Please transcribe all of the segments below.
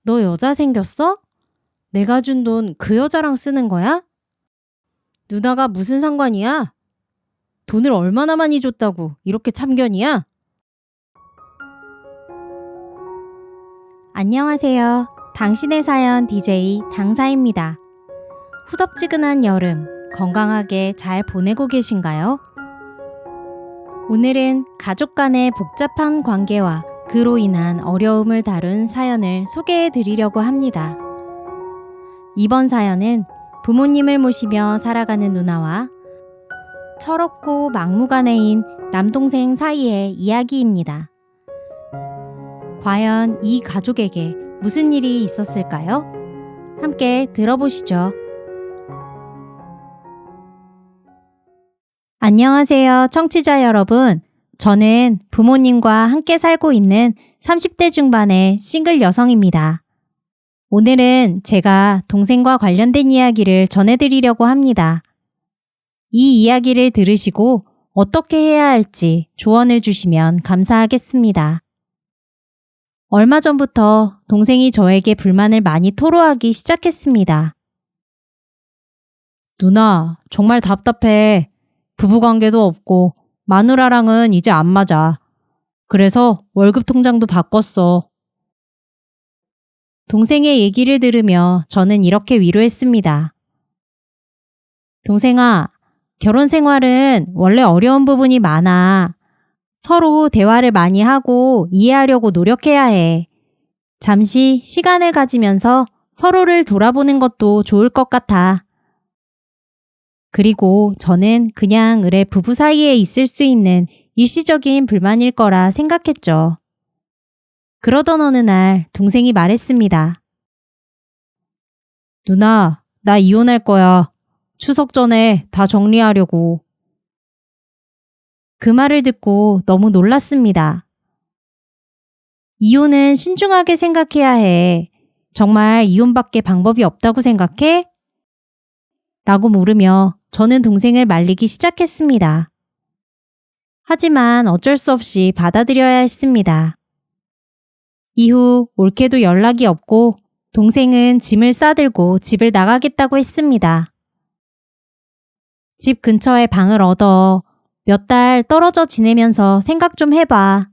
너 여자 생겼어? 내가 준 돈 그 여자랑 쓰는 거야? 누나가 무슨 상관이야? 돈을 얼마나 많이 줬다고 이렇게 참견이야? 안녕하세요. 당신의 사연 DJ 당사입니다. 후덥지근한 여름 건강하게 잘 보내고 계신가요? 오늘은 가족 간의 복잡한 관계와 그로 인한 어려움을 다룬 사연을 소개해 드리려고 합니다. 이번 사연은 부모님을 모시며 살아가는 누나와 철없고 막무가내인 남동생 사이의 이야기입니다. 과연 이 가족에게 무슨 일이 있었을까요? 함께 들어보시죠. 안녕하세요, 청취자 여러분. 저는 부모님과 함께 살고 있는 30대 중반의 싱글 여성입니다. 오늘은 제가 동생과 관련된 이야기를 전해드리려고 합니다. 이 이야기를 들으시고 어떻게 해야 할지 조언을 주시면 감사하겠습니다. 얼마 전부터 동생이 저에게 불만을 많이 토로하기 시작했습니다. 누나, 정말 답답해. 부부관계도 없고 마누라랑은 이제 안 맞아. 그래서 월급 통장도 바꿨어. 동생의 얘기를 들으며 저는 이렇게 위로했습니다. 동생아, 결혼 생활은 원래 어려운 부분이 많아. 서로 대화를 많이 하고 이해하려고 노력해야 해. 잠시 시간을 가지면서 서로를 돌아보는 것도 좋을 것 같아. 그리고 저는 그냥 의뢰 부부 사이에 있을 수 있는 일시적인 불만일 거라 생각했죠. 그러던 어느 날 동생이 말했습니다. 누나, 나 이혼할 거야. 추석 전에 다 정리하려고. 그 말을 듣고 너무 놀랐습니다. 이혼은 신중하게 생각해야 해. 정말 이혼밖에 방법이 없다고 생각해? 라고 물으며 저는 동생을 말리기 시작했습니다. 하지만 어쩔 수 없이 받아들여야 했습니다. 이후 올케도 연락이 없고 동생은 짐을 싸들고 집을 나가겠다고 했습니다. 집 근처에 방을 얻어 몇 달 떨어져 지내면서 생각 좀 해봐.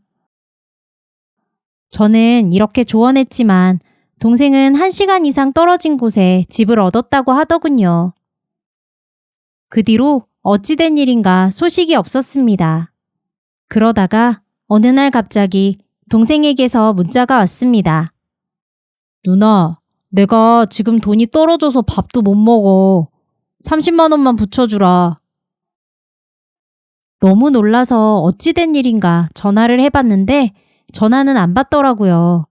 저는 이렇게 조언했지만 동생은 1시간 이상 떨어진 곳에 집을 얻었다고 하더군요. 그 뒤로 어찌된 일인가 소식이 없었습니다. 그러다가 어느 날 갑자기 동생에게서 문자가 왔습니다. 누나, 내가 지금 돈이 떨어져서 밥도 못 먹어. 30만 원만 붙여주라. 너무 놀라서 어찌된 일인가 전화를 해봤는데 전화는 안 받더라고요.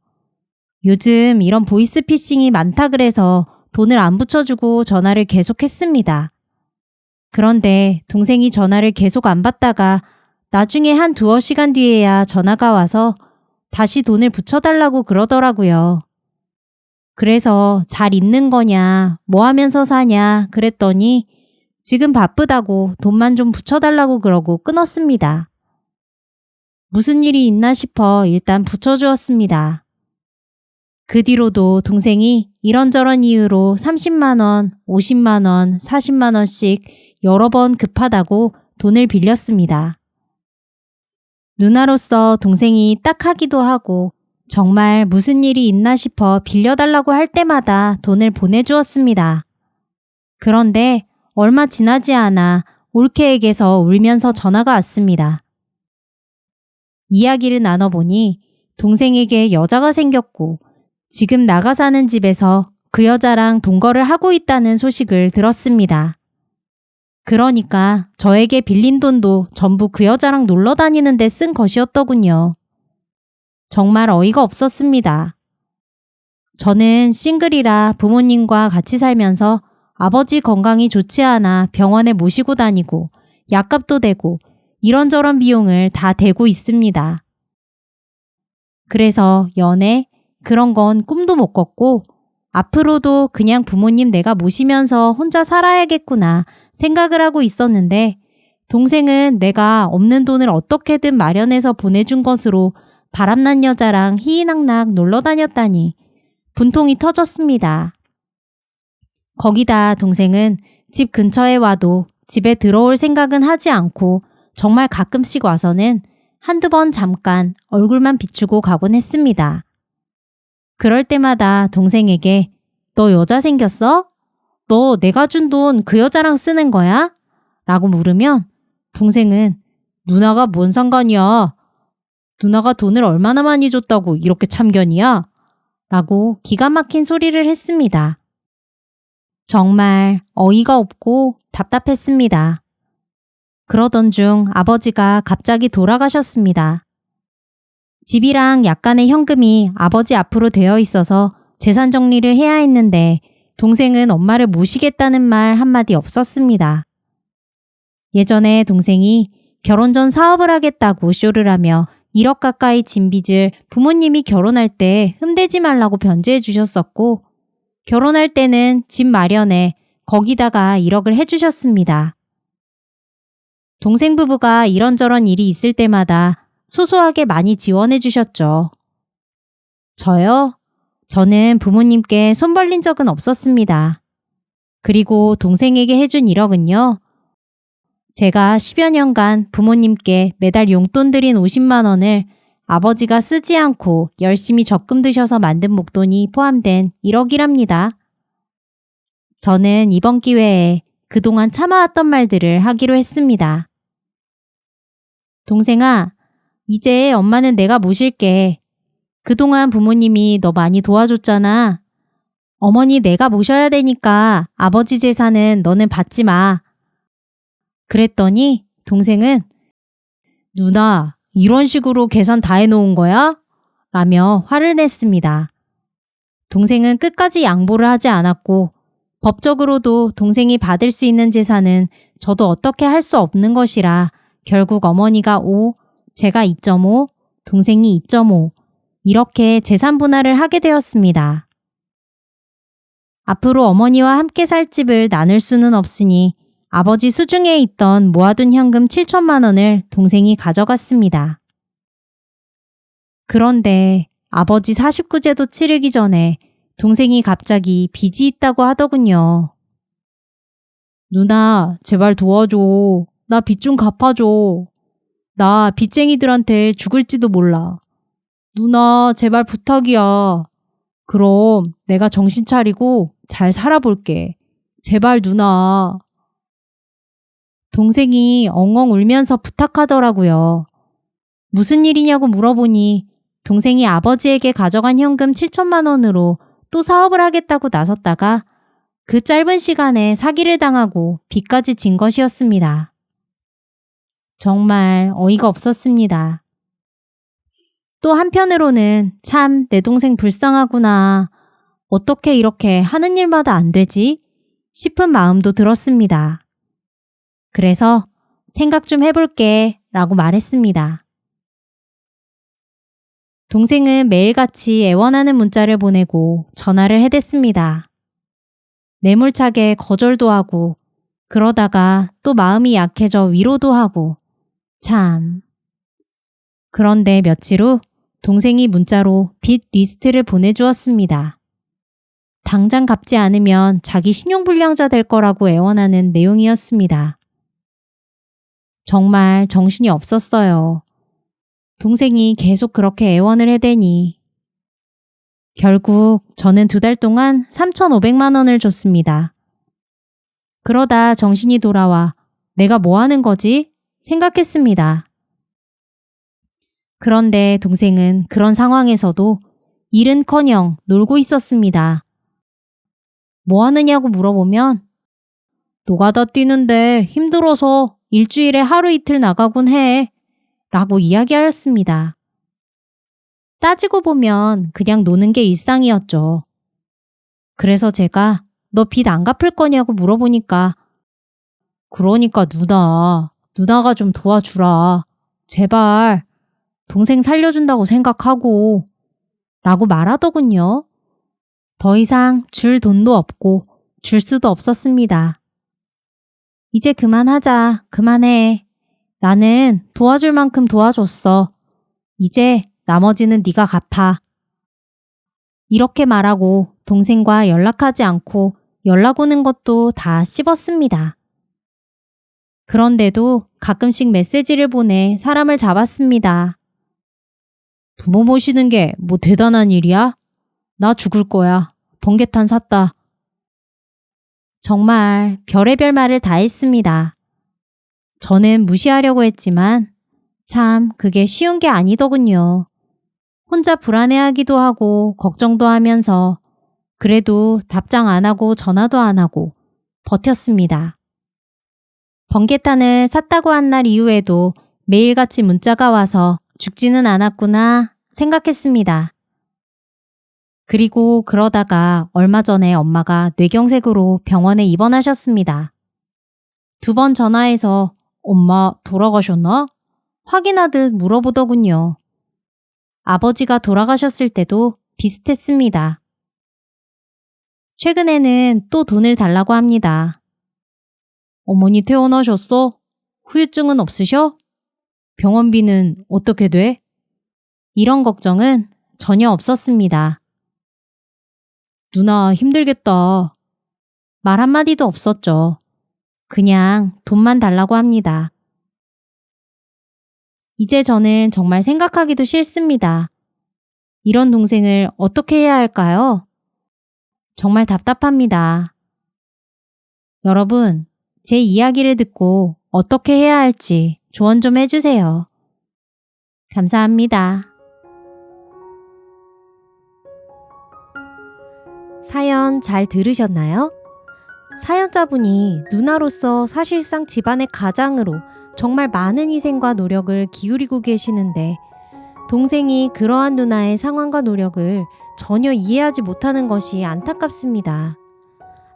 요즘 이런 보이스피싱이 많다 그래서 돈을 안 붙여주고 전화를 계속했습니다. 그런데 동생이 전화를 계속 안 받다가 나중에 한 두어 시간 뒤에야 전화가 와서 다시 돈을 붙여달라고 그러더라고요. 그래서 잘 있는 거냐, 뭐 하면서 사냐 그랬더니 지금 바쁘다고 돈만 좀 붙여달라고 그러고 끊었습니다. 무슨 일이 있나 싶어 일단 붙여주었습니다. 그 뒤로도 동생이 이런저런 이유로 30만 원, 50만 원, 40만 원씩 여러 번 급하다고 돈을 빌렸습니다. 누나로서 동생이 딱 하기도 하고 정말 무슨 일이 있나 싶어 빌려달라고 할 때마다 돈을 보내주었습니다. 그런데 얼마 지나지 않아 올케에게서 울면서 전화가 왔습니다. 이야기를 나눠보니 동생에게 여자가 생겼고 지금 나가 사는 집에서 그 여자랑 동거를 하고 있다는 소식을 들었습니다. 그러니까 저에게 빌린 돈도 전부 그 여자랑 놀러 다니는데 쓴 것이었더군요. 정말 어이가 없었습니다. 저는 싱글이라 부모님과 같이 살면서 아버지 건강이 좋지 않아 병원에 모시고 다니고 약값도 대고 이런저런 비용을 다 대고 있습니다. 그래서 연애 그런 건 꿈도 못 꿨고 앞으로도 그냥 부모님 내가 모시면서 혼자 살아야겠구나 생각을 하고 있었는데 동생은 내가 없는 돈을 어떻게든 마련해서 보내준 것으로 바람난 여자랑 희희낙낙 놀러 다녔다니 분통이 터졌습니다. 거기다 동생은 집 근처에 와도 집에 들어올 생각은 하지 않고 정말 가끔씩 와서는 한두 번 잠깐 얼굴만 비추고 가곤 했습니다. 그럴 때마다 동생에게 너 여자 생겼어? 너 내가 준 돈 그 여자랑 쓰는 거야? 라고 물으면 동생은 누나가 뭔 상관이야? 누나가 돈을 얼마나 많이 줬다고 이렇게 참견이야? 라고 기가 막힌 소리를 했습니다. 정말 어이가 없고 답답했습니다. 그러던 중 아버지가 갑자기 돌아가셨습니다. 집이랑 약간의 현금이 아버지 앞으로 되어 있어서 재산 정리를 해야 했는데 동생은 엄마를 모시겠다는 말 한마디 없었습니다. 예전에 동생이 결혼 전 사업을 하겠다고 쇼를 하며 1억 가까이 진 빚을 부모님이 결혼할 때 흠대지 말라고 변제해 주셨었고 결혼할 때는 집 마련에 거기다가 1억을 해주셨습니다. 동생 부부가 이런저런 일이 있을 때마다 소소하게 많이 지원해 주셨죠. 저요? 저는 부모님께 손 벌린 적은 없었습니다. 그리고 동생에게 해준 1억은요. 제가 10여 년간 부모님께 매달 용돈 드린 50만 원을 아버지가 쓰지 않고 열심히 적금 드셔서 만든 목돈이 포함된 1억이랍니다. 저는 이번 기회에 그동안 참아왔던 말들을 하기로 했습니다. 동생아, 이제 엄마는 내가 모실게. 그동안 부모님이 너 많이 도와줬잖아. 어머니 내가 모셔야 되니까 아버지 재산은 너는 받지 마. 그랬더니 동생은 누나, 이런 식으로 계산 다 해놓은 거야? 라며 화를 냈습니다. 동생은 끝까지 양보를 하지 않았고 법적으로도 동생이 받을 수 있는 재산은 저도 어떻게 할 수 없는 것이라 결국 어머니가 5, 제가 2.5, 동생이 2.5 이렇게 재산 분할을 하게 되었습니다. 앞으로 어머니와 함께 살 집을 나눌 수는 없으니 아버지 수중에 있던 모아둔 현금 7천만 원을 동생이 가져갔습니다. 그런데 아버지 49제도 치르기 전에 동생이 갑자기 빚이 있다고 하더군요. 누나, 제발 도와줘. 나 빚 좀 갚아줘. 나 빚쟁이들한테 죽을지도 몰라. 누나, 제발 부탁이야. 그럼 내가 정신 차리고 잘 살아볼게. 제발 누나. 동생이 엉엉 울면서 부탁하더라고요. 무슨 일이냐고 물어보니 동생이 아버지에게 가져간 현금 7천만 원으로 또 사업을 하겠다고 나섰다가 그 짧은 시간에 사기를 당하고 빚까지 진 것이었습니다. 정말 어이가 없었습니다. 또 한편으로는 참 내 동생 불쌍하구나. 어떻게 이렇게 하는 일마다 안 되지? 싶은 마음도 들었습니다. 그래서 생각 좀 해볼게 라고 말했습니다. 동생은 매일같이 애원하는 문자를 보내고 전화를 해댔습니다. 매몰차게 거절도 하고 그러다가 또 마음이 약해져 위로도 하고 참. 그런데 며칠 후 동생이 문자로 빚 리스트를 보내주었습니다. 당장 갚지 않으면 자기 신용불량자 될 거라고 애원하는 내용이었습니다. 정말 정신이 없었어요. 동생이 계속 그렇게 애원을 해대니. 결국 저는 2달 동안 3,500만 원을 줬습니다. 그러다 정신이 돌아와 내가 뭐 하는 거지? 생각했습니다. 그런데 동생은 그런 상황에서도 일은커녕 놀고 있었습니다. 뭐 하느냐고 물어보면 노가다 뛰는데 힘들어서 일주일에 하루 이틀 나가곤 해 라고 이야기하였습니다. 따지고 보면 그냥 노는 게 일상이었죠. 그래서 제가 너 빚 안 갚을 거냐고 물어보니까 그러니까 누나가 좀 도와주라. 제발 동생 살려준다고 생각하고 라고 말하더군요. 더 이상 줄 돈도 없고 줄 수도 없었습니다. 이제 그만하자. 그만해. 나는 도와줄 만큼 도와줬어. 이제 나머지는 네가 갚아. 이렇게 말하고 동생과 연락하지 않고 연락 오는 것도 다 씹었습니다. 그런데도 가끔씩 메시지를 보내 사람을 잡았습니다. 부모 모시는 게 뭐 대단한 일이야? 나 죽을 거야. 번개탄 샀다. 정말 별의별 말을 다 했습니다. 저는 무시하려고 했지만 참 그게 쉬운 게 아니더군요. 혼자 불안해하기도 하고 걱정도 하면서 그래도 답장 안 하고 전화도 안 하고 버텼습니다. 번개탄을 샀다고 한 날 이후에도 매일같이 문자가 와서 죽지는 않았구나 생각했습니다. 그리고 그러다가 얼마 전에 엄마가 뇌경색으로 병원에 입원하셨습니다. 2번 전화해서 엄마 돌아가셨나? 확인하듯 물어보더군요. 아버지가 돌아가셨을 때도 비슷했습니다. 최근에는 또 돈을 달라고 합니다. 어머니 퇴원하셨어? 후유증은 없으셔? 병원비는 어떻게 돼? 이런 걱정은 전혀 없었습니다. 누나 힘들겠다. 말 한마디도 없었죠. 그냥 돈만 달라고 합니다. 이제 저는 정말 생각하기도 싫습니다. 이런 동생을 어떻게 해야 할까요? 정말 답답합니다. 여러분, 제 이야기를 듣고 어떻게 해야 할지 조언 좀 해주세요. 감사합니다. 사연 잘 들으셨나요? 사연자분이 누나로서 사실상 집안의 가장으로 정말 많은 희생과 노력을 기울이고 계시는데 동생이 그러한 누나의 상황과 노력을 전혀 이해하지 못하는 것이 안타깝습니다.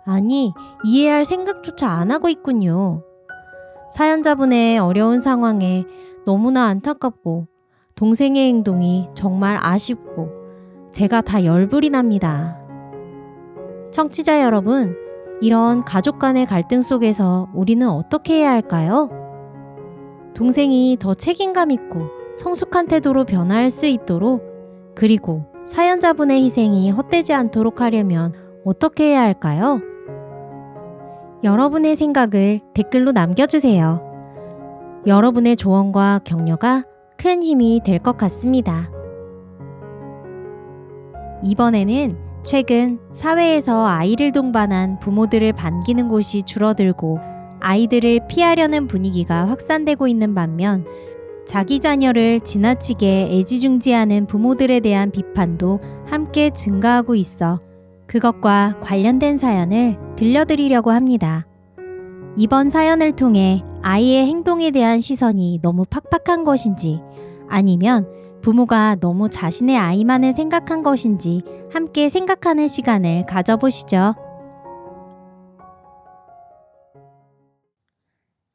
아니, 이해할 생각조차 안 하고 있군요. 사연자분의 어려운 상황에 너무나 안타깝고 동생의 행동이 정말 아쉽고 제가 다 열불이 납니다. 청취자 여러분, 이런 가족 간의 갈등 속에서 우리는 어떻게 해야 할까요? 동생이 더 책임감 있고 성숙한 태도로 변화할 수 있도록 그리고 사연자분의 희생이 헛되지 않도록 하려면 어떻게 해야 할까요? 여러분의 생각을 댓글로 남겨주세요. 여러분의 조언과 격려가 큰 힘이 될 것 같습니다. 이번에는 최근 사회에서 아이를 동반한 부모들을 반기는 곳이 줄어들고 아이들을 피하려는 분위기가 확산되고 있는 반면 자기 자녀를 지나치게 애지중지하는 부모들에 대한 비판도 함께 증가하고 있어 그것과 관련된 사연을 들려드리려고 합니다. 이번 사연을 통해 아이의 행동에 대한 시선이 너무 팍팍한 것인지 아니면 부모가 너무 자신의 아이만을 생각한 것인지 함께 생각하는 시간을 가져보시죠.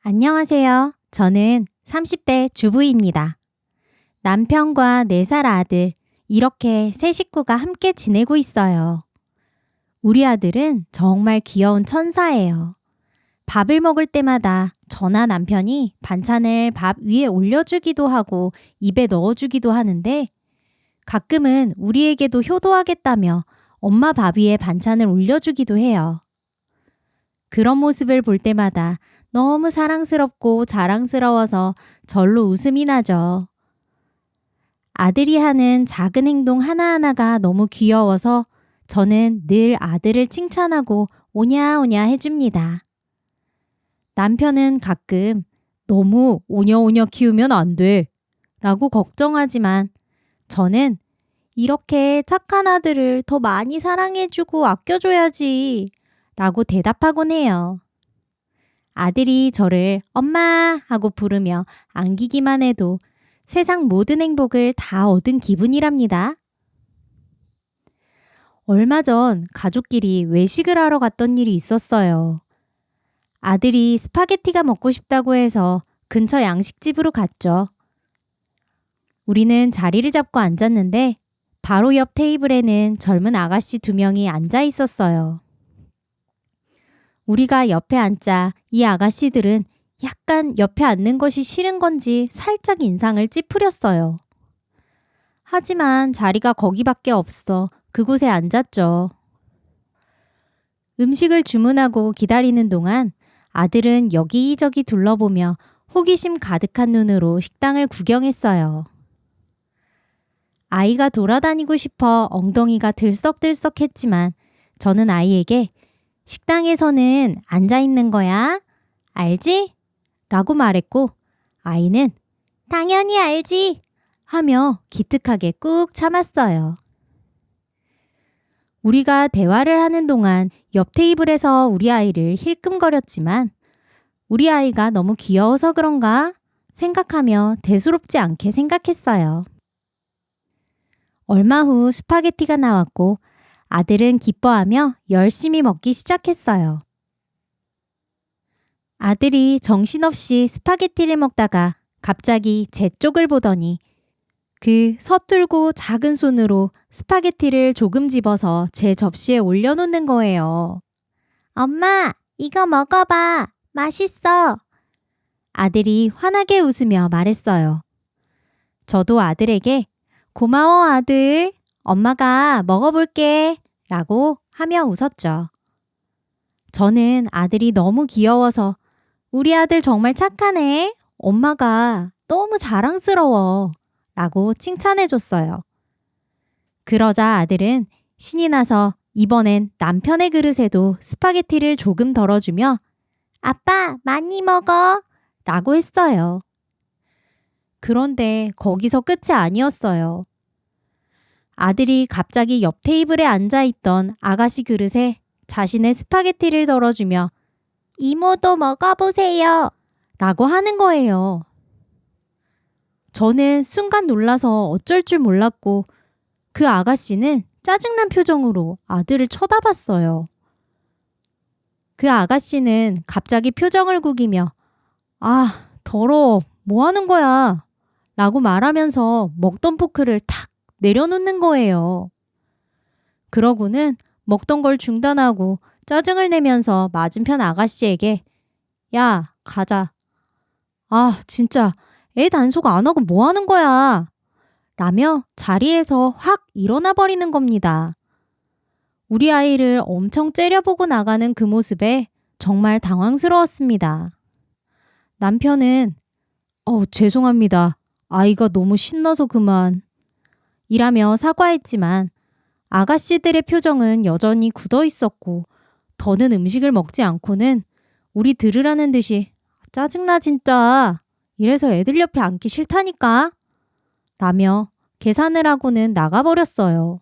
안녕하세요. 저는 30대 주부입니다. 남편과 4살 아들, 이렇게 세 식구가 함께 지내고 있어요. 우리 아들은 정말 귀여운 천사예요. 밥을 먹을 때마다 저나 남편이 반찬을 밥 위에 올려주기도 하고 입에 넣어주기도 하는데 가끔은 우리에게도 효도하겠다며 엄마 밥 위에 반찬을 올려주기도 해요. 그런 모습을 볼 때마다 너무 사랑스럽고 자랑스러워서 절로 웃음이 나죠. 아들이 하는 작은 행동 하나하나가 너무 귀여워서 저는 늘 아들을 칭찬하고 오냐오냐 해줍니다. 남편은 가끔 너무 오냐오냐 키우면 안 돼 라고 걱정하지만 저는 이렇게 착한 아들을 더 많이 사랑해주고 아껴줘야지 라고 대답하곤 해요. 아들이 저를 엄마 하고 부르며 안기기만 해도 세상 모든 행복을 다 얻은 기분이랍니다. 얼마 전 가족끼리 외식을 하러 갔던 일이 있었어요. 아들이 스파게티가 먹고 싶다고 해서 근처 양식집으로 갔죠. 우리는 자리를 잡고 앉았는데 바로 옆 테이블에는 젊은 아가씨 2명이 앉아 있었어요. 우리가 옆에 앉자 이 아가씨들은 약간 옆에 앉는 것이 싫은 건지 살짝 인상을 찌푸렸어요. 하지만 자리가 거기밖에 없어 그곳에 앉았죠. 음식을 주문하고 기다리는 동안 아들은 여기저기 둘러보며 호기심 가득한 눈으로 식당을 구경했어요. 아이가 돌아다니고 싶어 엉덩이가 들썩들썩했지만 저는 아이에게 식당에서는 앉아 있는 거야. 알지? 라고 말했고 아이는 당연히 알지 하며 기특하게 꾹 참았어요. 우리가 대화를 하는 동안 옆 테이블에서 우리 아이를 힐끔거렸지만 우리 아이가 너무 귀여워서 그런가 생각하며 대수롭지 않게 생각했어요. 얼마 후 스파게티가 나왔고 아들은 기뻐하며 열심히 먹기 시작했어요. 아들이 정신없이 스파게티를 먹다가 갑자기 제 쪽을 보더니 그 서툴고 작은 손으로 스파게티를 조금 집어서 제 접시에 올려놓는 거예요. 엄마, 이거 먹어봐. 맛있어. 아들이 환하게 웃으며 말했어요. 저도 아들에게 고마워 아들. 엄마가 먹어볼게. 라고 하며 웃었죠. 저는 아들이 너무 귀여워서 우리 아들 정말 착하네. 엄마가 너무 자랑스러워. 라고 칭찬해줬어요. 그러자 아들은 신이 나서 이번엔 남편의 그릇에도 스파게티를 조금 덜어주며 아빠 많이 먹어 라고 했어요. 그런데 거기서 끝이 아니었어요. 아들이 갑자기 옆 테이블에 앉아있던 아가씨 그릇에 자신의 스파게티를 덜어주며 이모도 먹어보세요 라고 하는 거예요. 저는 순간 놀라서 어쩔 줄 몰랐고 그 아가씨는 짜증난 표정으로 아들을 쳐다봤어요. 그 아가씨는 갑자기 표정을 구기며 아, 더러워. 뭐 하는 거야? 라고 말하면서 먹던 포크를 탁 내려놓는 거예요. 그러고는 먹던 걸 중단하고 짜증을 내면서 맞은편 아가씨에게 야, 가자. 아, 진짜 애 단속 안 하고 뭐 하는 거야? 라며 자리에서 확 일어나 버리는 겁니다. 우리 아이를 엄청 째려보고 나가는 그 모습에 정말 당황스러웠습니다. 남편은 죄송합니다. 아이가 너무 신나서 그만. 이라며 사과했지만 아가씨들의 표정은 여전히 굳어 있었고 더는 음식을 먹지 않고는 우리 들으라는 듯이 짜증나 진짜. 이래서 애들 옆에 앉기 싫다니까. 라며 계산을 하고는 나가버렸어요.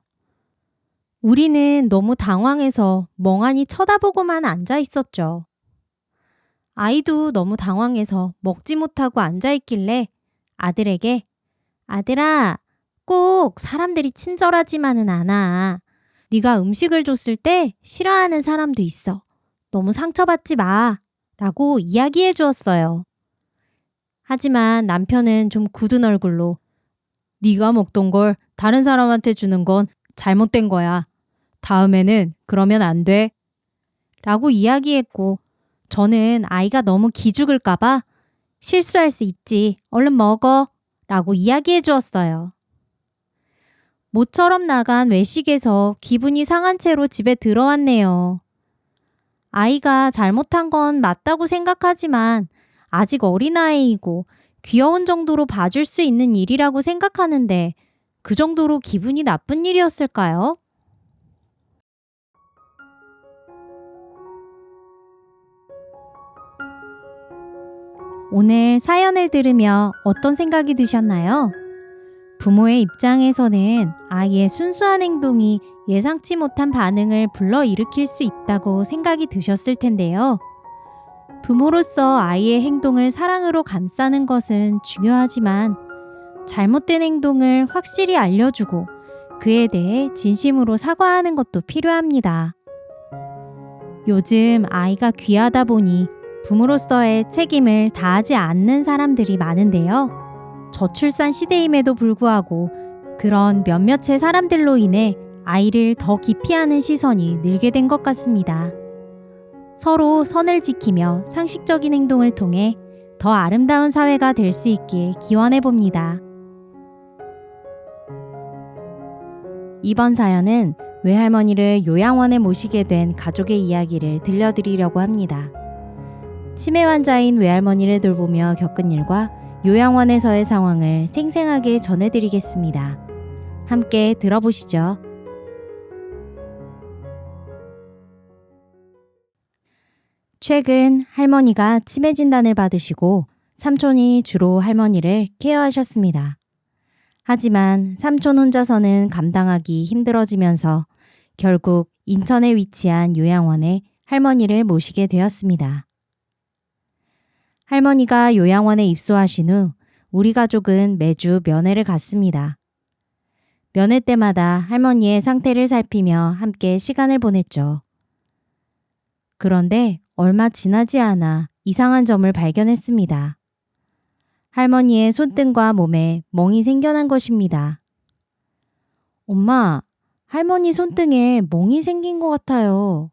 우리는 너무 당황해서 멍하니 쳐다보고만 앉아 있었죠. 아이도 너무 당황해서 먹지 못하고 앉아 있길래 아들에게 아들아, 꼭 사람들이 친절하지만은 않아. 네가 음식을 줬을 때 싫어하는 사람도 있어. 너무 상처받지 마. 라고 이야기해 주었어요. 하지만 남편은 좀 굳은 얼굴로 네가 먹던 걸 다른 사람한테 주는 건 잘못된 거야. 다음에는 그러면 안 돼. 라고 이야기했고 저는 아이가 너무 기죽을까 봐 실수할 수 있지. 얼른 먹어. 라고 이야기해 주었어요. 모처럼 나간 외식에서 기분이 상한 채로 집에 들어왔네요. 아이가 잘못한 건 맞다고 생각하지만 아직 어린아이이고 귀여운 정도로 봐줄 수 있는 일이라고 생각하는데 그 정도로 기분이 나쁜 일이었을까요? 오늘 사연을 들으며 어떤 생각이 드셨나요? 부모의 입장에서는 아이의 순수한 행동이 예상치 못한 반응을 불러일으킬 수 있다고 생각이 드셨을 텐데요. 부모로서 아이의 행동을 사랑으로 감싸는 것은 중요하지만 잘못된 행동을 확실히 알려주고 그에 대해 진심으로 사과하는 것도 필요합니다. 요즘 아이가 귀하다 보니 부모로서의 책임을 다하지 않는 사람들이 많은데요. 저출산 시대임에도 불구하고 그런 몇몇의 사람들로 인해 아이를 더 기피하는 시선이 늘게 된 것 같습니다. 서로 선을 지키며 상식적인 행동을 통해 더 아름다운 사회가 될 수 있길 기원해 봅니다. 이번 사연은 외할머니를 요양원에 모시게 된 가족의 이야기를 들려드리려고 합니다. 치매 환자인 외할머니를 돌보며 겪은 일과 요양원에서의 상황을 생생하게 전해드리겠습니다. 함께 들어보시죠. 최근 할머니가 치매 진단을 받으시고 삼촌이 주로 할머니를 케어하셨습니다. 하지만 삼촌 혼자서는 감당하기 힘들어지면서 결국 인천에 위치한 요양원에 할머니를 모시게 되었습니다. 할머니가 요양원에 입소하신 후 우리 가족은 매주 면회를 갔습니다. 면회 때마다 할머니의 상태를 살피며 함께 시간을 보냈죠. 그런데 얼마 지나지 않아 이상한 점을 발견했습니다. 할머니의 손등과 몸에 멍이 생겨난 것입니다. 엄마, 할머니 손등에 멍이 생긴 것 같아요.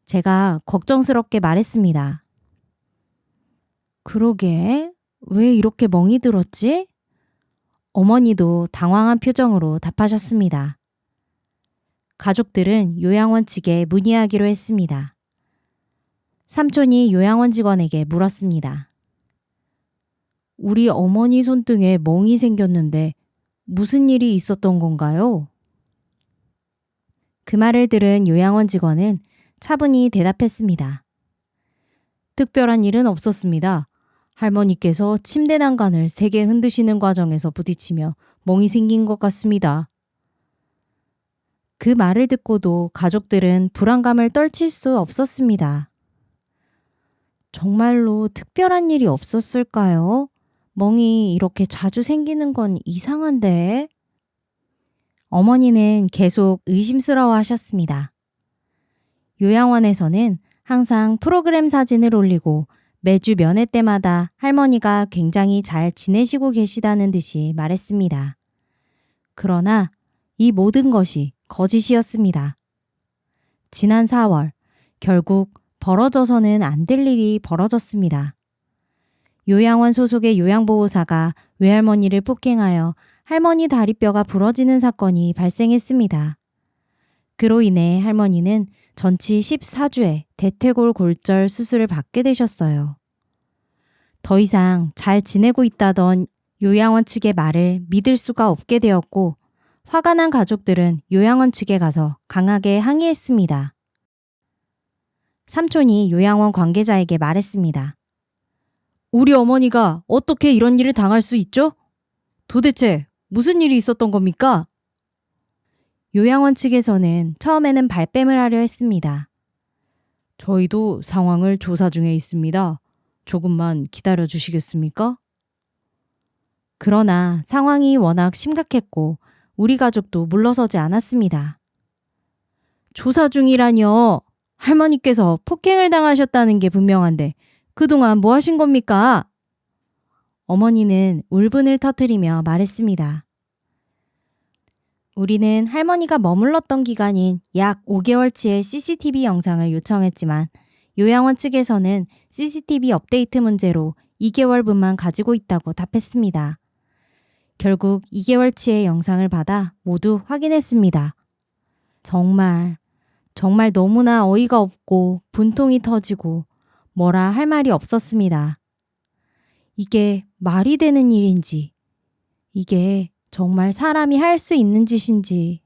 제가 걱정스럽게 말했습니다. 그러게, 왜 이렇게 멍이 들었지? 어머니도 당황한 표정으로 답하셨습니다. 가족들은 요양원 측에 문의하기로 했습니다. 삼촌이 요양원 직원에게 물었습니다. 우리 어머니 손등에 멍이 생겼는데 무슨 일이 있었던 건가요? 그 말을 들은 요양원 직원은 차분히 대답했습니다. 특별한 일은 없었습니다. 할머니께서 침대 난간을 세게 흔드시는 과정에서 부딪히며 멍이 생긴 것 같습니다. 그 말을 듣고도 가족들은 불안감을 떨칠 수 없었습니다. 정말로 특별한 일이 없었을까요? 멍이 이렇게 자주 생기는 건 이상한데? 어머니는 계속 의심스러워 하셨습니다. 요양원에서는 항상 프로그램 사진을 올리고 매주 면회 때마다 할머니가 굉장히 잘 지내시고 계시다는 듯이 말했습니다. 그러나 이 모든 것이 거짓이었습니다. 지난 4월, 결국 벌어져서는 안 될 일이 벌어졌습니다. 요양원 소속의 요양보호사가 외할머니를 폭행하여 할머니 다리뼈가 부러지는 사건이 발생했습니다. 그로 인해 할머니는 전치 14주의 대퇴골 골절 수술을 받게 되셨어요. 더 이상 잘 지내고 있다던 요양원 측의 말을 믿을 수가 없게 되었고 화가 난 가족들은 요양원 측에 가서 강하게 항의했습니다. 삼촌이 요양원 관계자에게 말했습니다. 우리 어머니가 어떻게 이런 일을 당할 수 있죠? 도대체 무슨 일이 있었던 겁니까? 요양원 측에서는 처음에는 발뺌을 하려 했습니다. 저희도 상황을 조사 중에 있습니다. 조금만 기다려 주시겠습니까? 그러나 상황이 워낙 심각했고 우리 가족도 물러서지 않았습니다. 조사 중이라뇨. 할머니께서 폭행을 당하셨다는 게 분명한데 그동안 뭐 하신 겁니까? 어머니는 울분을 터뜨리며 말했습니다. 우리는 할머니가 머물렀던 기간인 약 5개월치의 CCTV 영상을 요청했지만 요양원 측에서는 CCTV 업데이트 문제로 2개월분만 가지고 있다고 답했습니다. 결국 2개월치의 영상을 받아 모두 확인했습니다. 정말 너무나 어이가 없고 분통이 터지고 뭐라 할 말이 없었습니다. 이게 말이 되는 일인지, 이게 정말 사람이 할 수 있는 짓인지.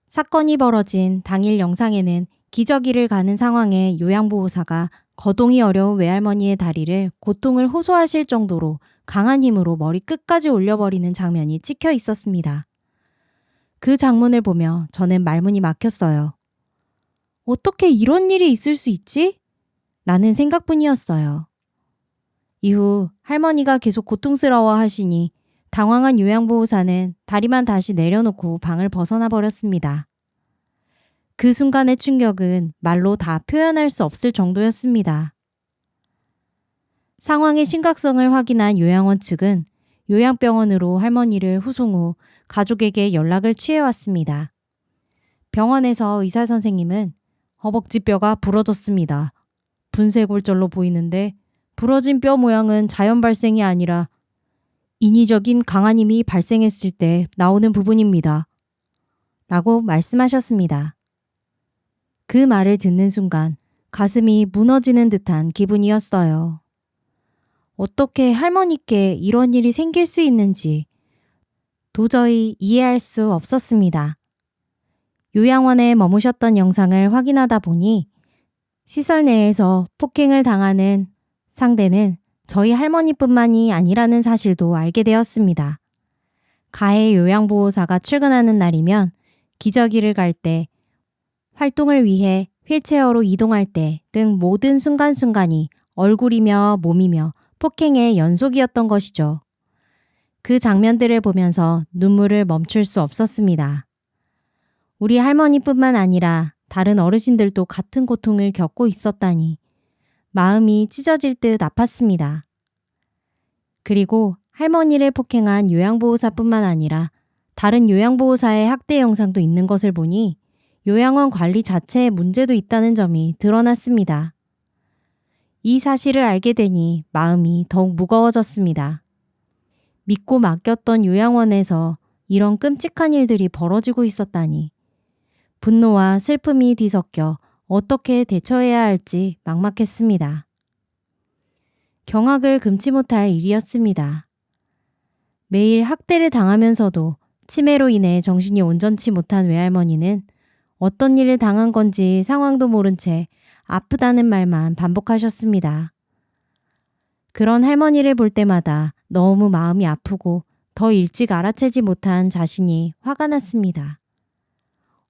사건이 벌어진 당일 영상에는 기저귀를 가는 상황에 요양보호사가 거동이 어려운 외할머니의 다리를 고통을 호소하실 정도로 강한 힘으로 머리 끝까지 올려버리는 장면이 찍혀 있었습니다. 그 장면을 보며 저는 말문이 막혔어요. 어떻게 이런 일이 있을 수 있지? 라는 생각뿐이었어요. 이후 할머니가 계속 고통스러워 하시니 당황한 요양보호사는 다리만 다시 내려놓고 방을 벗어나 버렸습니다. 그 순간의 충격은 말로 다 표현할 수 없을 정도였습니다. 상황의 심각성을 확인한 요양원 측은 요양병원으로 할머니를 후송 후 가족에게 연락을 취해왔습니다. 병원에서 의사 선생님은 허벅지뼈가 부러졌습니다. 분쇄골절로 보이는데 부러진 뼈 모양은 자연 발생이 아니라 인위적인 강한 힘이 발생했을 때 나오는 부분입니다. 라고 말씀하셨습니다. 그 말을 듣는 순간 가슴이 무너지는 듯한 기분이었어요. 어떻게 할머니께 이런 일이 생길 수 있는지 도저히 이해할 수 없었습니다. 요양원에 머무셨던 영상을 확인하다 보니 시설 내에서 폭행을 당하는 상대는 저희 할머니뿐만이 아니라는 사실도 알게 되었습니다. 가해 요양보호사가 출근하는 날이면 기저귀를 갈 때, 활동을 위해 휠체어로 이동할 때 등 모든 순간순간이 얼굴이며 몸이며 폭행의 연속이었던 것이죠. 그 장면들을 보면서 눈물을 멈출 수 없었습니다. 우리 할머니뿐만 아니라 다른 어르신들도 같은 고통을 겪고 있었다니 마음이 찢어질 듯 아팠습니다. 그리고 할머니를 폭행한 요양보호사뿐만 아니라 다른 요양보호사의 학대 영상도 있는 것을 보니 요양원 관리 자체에 문제도 있다는 점이 드러났습니다. 이 사실을 알게 되니 마음이 더욱 무거워졌습니다. 믿고 맡겼던 요양원에서 이런 끔찍한 일들이 벌어지고 있었다니 분노와 슬픔이 뒤섞여 어떻게 대처해야 할지 막막했습니다. 경악을 금치 못할 일이었습니다. 매일 학대를 당하면서도 치매로 인해 정신이 온전치 못한 외할머니는 어떤 일을 당한 건지 상황도 모른 채 아프다는 말만 반복하셨습니다. 그런 할머니를 볼 때마다 너무 마음이 아프고 더 일찍 알아채지 못한 자신이 화가 났습니다.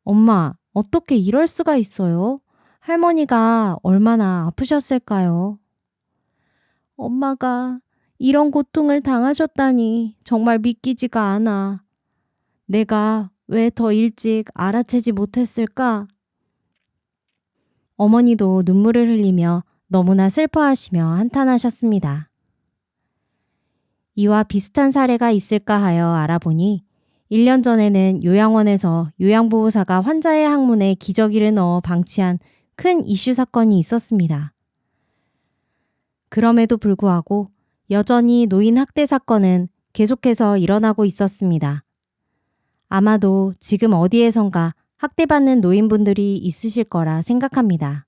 엄마, 어떻게 이럴 수가 있어요? 할머니가 얼마나 아프셨을까요? 엄마가 이런 고통을 당하셨다니 정말 믿기지가 않아. 내가 왜 더 일찍 알아채지 못했을까? 어머니도 눈물을 흘리며 너무나 슬퍼하시며 한탄하셨습니다. 이와 비슷한 사례가 있을까 하여 알아보니 1년 전에는 요양원에서 요양보호사가 환자의 항문에 기저귀를 넣어 방치한 큰 이슈 사건이 있었습니다. 그럼에도 불구하고 여전히 노인 학대 사건은 계속해서 일어나고 있었습니다. 아마도 지금 어디에선가 학대받는 노인분들이 있으실 거라 생각합니다.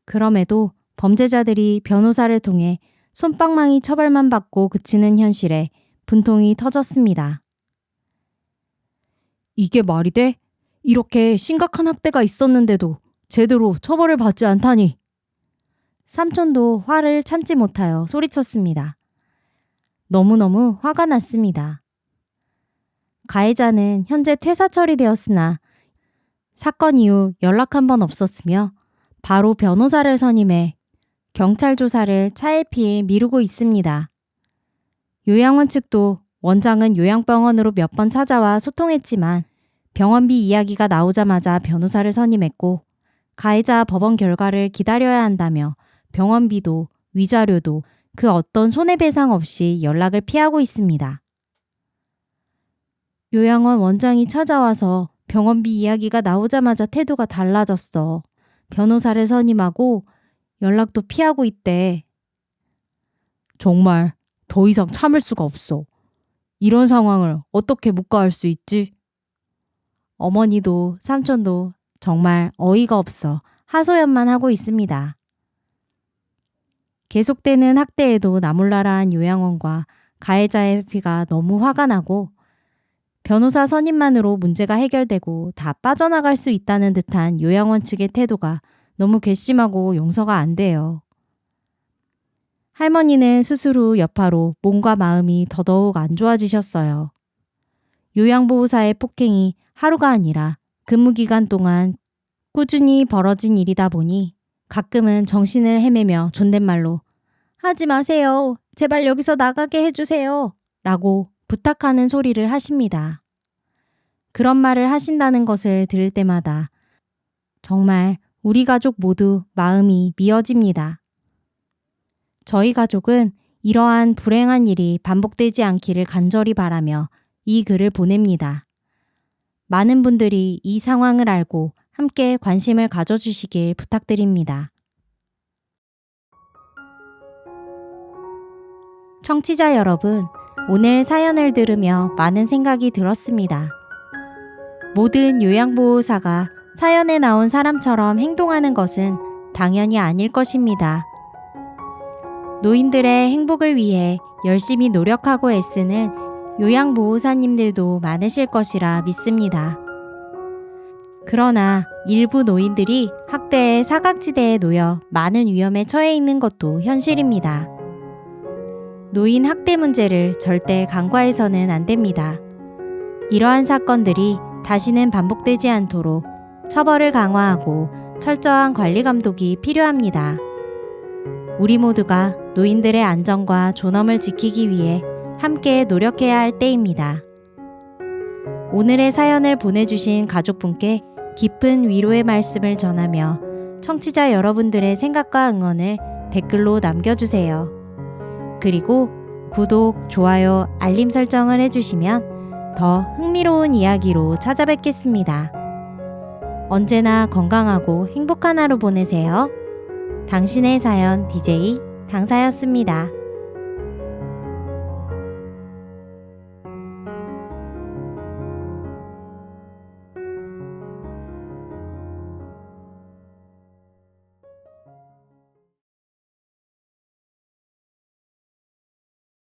그럼에도 범죄자들이 변호사를 통해 솜방망이 처벌만 받고 그치는 현실에 분통이 터졌습니다. 이게 말이 돼? 이렇게 심각한 학대가 있었는데도 제대로 처벌을 받지 않다니. 삼촌도 화를 참지 못하여 소리쳤습니다. 너무너무 화가 났습니다. 가해자는 현재 퇴사 처리되었으나 사건 이후 연락 한 번 없었으며 바로 변호사를 선임해 경찰 조사를 차일피일 미루고 있습니다. 요양원 측도 원장은 요양병원으로 몇 번 찾아와 소통했지만 병원비 이야기가 나오자마자 변호사를 선임했고 가해자 법원 결과를 기다려야 한다며 병원비도 위자료도 그 어떤 손해배상 없이 연락을 피하고 있습니다. 요양원 원장이 찾아와서 병원비 이야기가 나오자마자 태도가 달라졌어. 변호사를 선임하고 연락도 피하고 있대. 정말 더 이상 참을 수가 없어. 이런 상황을 어떻게 묵과할 수 있지? 어머니도 삼촌도 정말 어이가 없어 하소연만 하고 있습니다. 계속되는 학대에도 나몰라라한 요양원과 가해자의 회피가 너무 화가 나고 변호사 선임만으로 문제가 해결되고 다 빠져나갈 수 있다는 듯한 요양원 측의 태도가 너무 괘씸하고 용서가 안 돼요. 할머니는 수술 후 여파로 몸과 마음이 더더욱 안 좋아지셨어요. 요양보호사의 폭행이 하루가 아니라 근무기간 동안 꾸준히 벌어진 일이다 보니 가끔은 정신을 헤매며 존댓말로 하지 마세요. 제발 여기서 나가게 해주세요. 라고 부탁하는 소리를 하십니다. 그런 말을 하신다는 것을 들을 때마다 정말 우리 가족 모두 마음이 미어집니다. 저희 가족은 이러한 불행한 일이 반복되지 않기를 간절히 바라며 이 글을 보냅니다. 많은 분들이 이 상황을 알고 함께 관심을 가져주시길 부탁드립니다. 청취자 여러분, 오늘 사연을 들으며 많은 생각이 들었습니다. 모든 요양보호사가 사연에 나온 사람처럼 행동하는 것은 당연히 아닐 것입니다. 노인들의 행복을 위해 열심히 노력하고 애쓰는 요양보호사님들도 많으실 것이라 믿습니다. 그러나 일부 노인들이 학대의 사각지대에 놓여 많은 위험에 처해 있는 것도 현실입니다. 노인 학대 문제를 절대 간과해서는 안 됩니다. 이러한 사건들이 다시는 반복되지 않도록 처벌을 강화하고 철저한 관리 감독이 필요합니다. 우리 모두가 노인들의 안전과 존엄을 지키기 위해 함께 노력해야 할 때입니다. 오늘의 사연을 보내주신 가족분께 깊은 위로의 말씀을 전하며 청취자 여러분들의 생각과 응원을 댓글로 남겨주세요. 그리고 구독, 좋아요, 알림 설정을 해주시면 더 흥미로운 이야기로 찾아뵙겠습니다. 언제나 건강하고 행복한 하루 보내세요. 당신의 사연 DJ 당사였습니다.